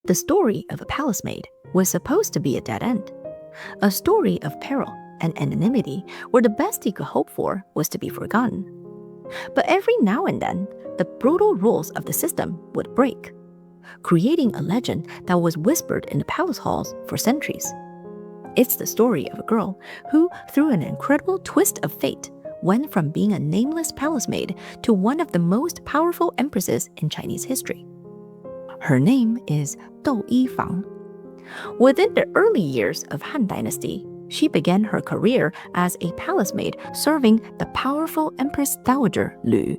The story of a palace maid was supposed to be a dead end, a story of peril and anonymity where the best he could hope for was to be forgotten. But every now and then, the brutal rules of the system would break, creating a legend that was whispered in the palace halls for centuries. It's the story of a girl who, through an incredible twist of fate, went from being a nameless palace maid to one of the most powerful empresses in Chinese history. Her name is Dou Yifang. Within the early years of Han Dynasty, she began her career as a palace maid serving the powerful Empress Dowager Lu.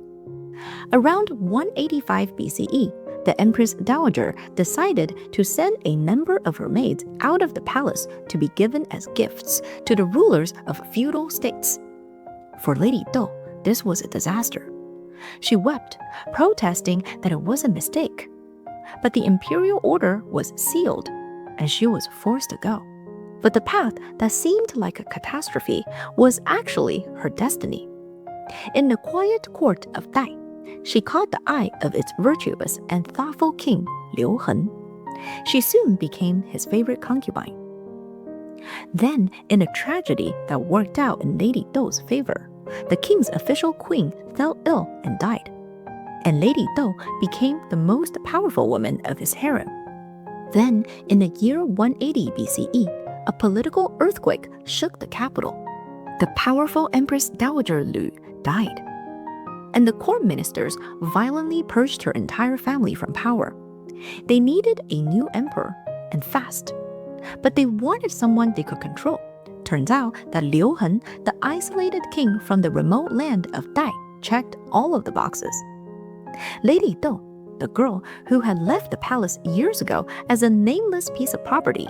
Around 185 BCE, the Empress Dowager decided to send a number of her maids out of the palace to be given as gifts to the rulers of feudal states. For Lady Dou, this was a disaster. She wept, protesting that it was a mistake. But the imperial order was sealed, and she was forced to go. But the path that seemed like a catastrophe was actually her destiny. In the quiet court of Dai, she caught the eye of its virtuous and thoughtful king, Liu Hen. She soon became his favorite concubine. Then, in a tragedy that worked out in Lady Dou's favor, the king's official queen fell ill and died, and Lady Dou became the most powerful woman of his harem. Then, in the year 180 BCE, a political earthquake shook the capital. The powerful Empress Dowager Lu died, and the court ministers violently purged her entire family from power. They needed a new emperor, and fast. But they wanted someone they could control. Turns out that Liu Hen, the isolated king from the remote land of Dai, checked all of the boxes. Lady Dou, the girl who had left the palace years ago as a nameless piece of property,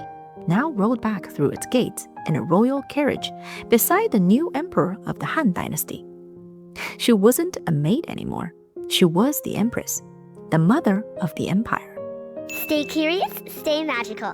now rode back through its gates in a royal carriage beside the new emperor of the Han Dynasty. She wasn't a maid anymore. She was the empress, the mother of the empire. Stay curious, stay magical.